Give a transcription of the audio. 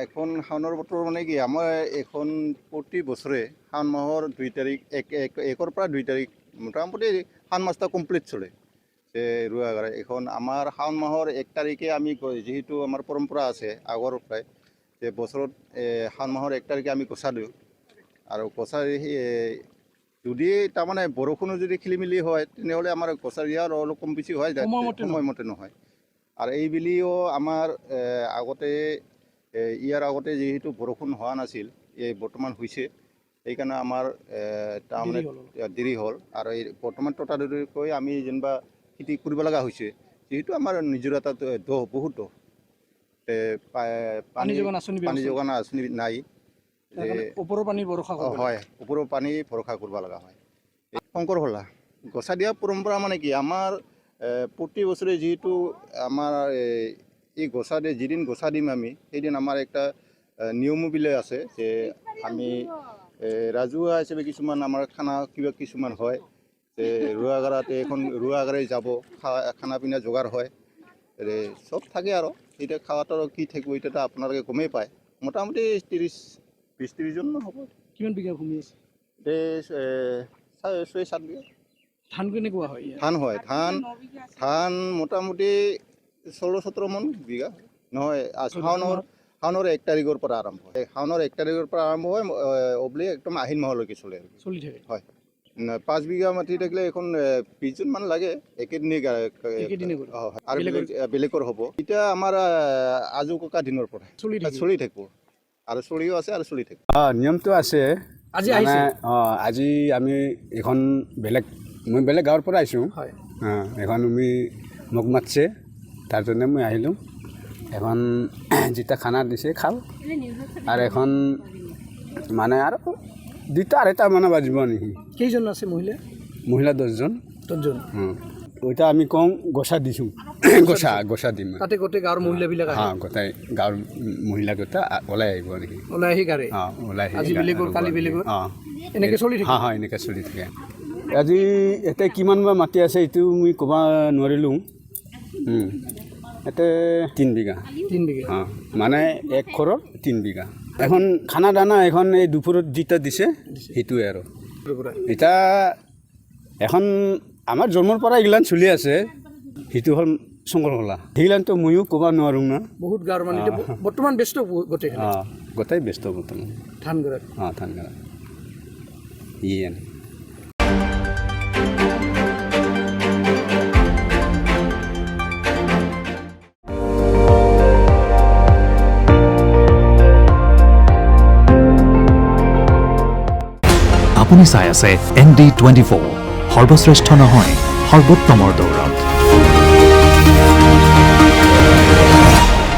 এখন শাওনৰ বতৰ মানে কি আমাৰ এখন প্ৰতি বছৰে শাওন মাহৰ 2 তাৰিখ 1 পৰা 2 তাৰিখ মোটামুটি শাওন মাছটা কমপ্লিট চলে ৰুৱাগাৰা। এখন আমাৰ শাওন মাহৰ 1 তাৰিখে আমি যেহেতু আমাৰ পৰম্পৰা আছে আগৰ পৰাই যে বছৰত শাওন মাহৰ 1 তাৰিখে আমি গছা দিওঁ আৰু গছা যদি তাৰমানে বৰষুণো যদি খেলিমেলি হয় তেনেহ'লে আমাৰ গছা দিয়াৰ অলপ কম বেছি হয় সময়মতে নহয়। আৰু এই বুলিও আমাৰ আগতে ইয়াৰ আগতে যেহেতু বৰষুণ হোৱা নাছিল এই বৰ্তমান হৈছে সেইকাৰণে আমাৰ তাৰমানে দেৰি হ'ল আৰু এই বৰ্তমান ততাতৈয়াকৈ আমি যেনিবা খেতি কৰিব লগা হৈছে যেহেতু আমাৰ নিজৰ এটা দ বহুত দ পানী যোগান আঁচনি নাই ওপৰৰ পানী ভৰসা হয় ওপৰৰ পানী ভৰসা কৰিব লগা হয়। শংকৰ হলা গছা দিয়া পৰম্পৰা মানে কি আমাৰ প্ৰতি বছৰে যেহেতু আমাৰ এই গছা দিয়ে যেদিন গছা দিম আমি সেইদিন আমাৰ একটা নিয়মবিলাক আছে যে আমি ৰাজহুৱা হিচাপে কিছুমান আমাৰ খানা কিবা কিছুমান হয় যে ৰুৱাগাৰাতে এখন ৰুৱাগাৰে যাব খানা পিনা যোগাৰ হয় চব থাকে আৰু এতিয়া খাৱাটো কি থাকিব এতিয়াতো আপোনালোকে গমেই পায় মোটামুটি 20-30 জন হ'ব। কিমান বিঘা ভূমি আছে? 6-7 বিঘা। ধান কেনেকুৱা হয়? ধান মোটামুটি 16-17 মন বিঘা নহয়। শাওনৰ 1 তাৰিখৰ পৰা আৰম্ভ হয়। শাওনৰ 1 তাৰিখৰ পৰা আৰম্ভ হয় অবলি একদম আহিন মাহলৈকে চলি থাকে হয়। 5 বিঘা মাটি থাকিলে এখন 20 জন মান লাগে একেদিনে আৰু বেলেগৰ হ'ব। এতিয়া আমাৰ আজু ককা দিনৰ পৰা চলি থাকিব আৰু চলিও আছে আৰু চলি থাকিব। নিয়মটো আছে আজি আমি এখন মই বেলেগ গাঁৱৰ পৰা আহিছোঁ এখন মোক মাতছে তাৰ কাৰণে মই আহিলোঁ। এখন যেতিয়া খানা দিছে খাওঁ আৰু এখন মানে আৰু 2টা-2:30 মান বাজিব নেকি। কেইজন আছে মহিলা 10জন। ওইটা আমি কওঁ গছা দিছোঁ গছা দিম তাতে গোটেই গাঁৱৰ মহিলাবিলাক গোটেই গাঁৱৰ মহিলাকেইটা ওলাই আহিব নেকি ওলাই আহি গাড়ী আজি বেলেগৰ কালি বেলেগৰ এনেকৈ চলি থাকে এনেকৈ চলি থাকে। আজি এতিয়া কিমান বা মাটি আছে এইটো মই ক'ব নোৱাৰিলোঁ। এতিয়া 3 বিঘা মানে 1 ঘৰৰ 3 বিঘা। এখন খানা দানা এখন এই দুপৰত যিটা দিছে সেইটোৱে আৰু এতিয়া এখন আমাৰ জন্মৰ পৰা এইগিলান চলি আছে সেইটো হ'ল শংকৰ হলা সেইগিলানতো ময়ো ক'ব নোৱাৰোঁ না। বহুত গাঁৱৰ মানে বৰ্তমান ব্যস্ত গোটেই ব্যস্ত বৰ্তমান ধান গড়াত আপুনি চাই আছে ND24 সৰ্বশ্ৰেষ্ঠ নহয় সৰ্বোত্তমৰ দৌৰত।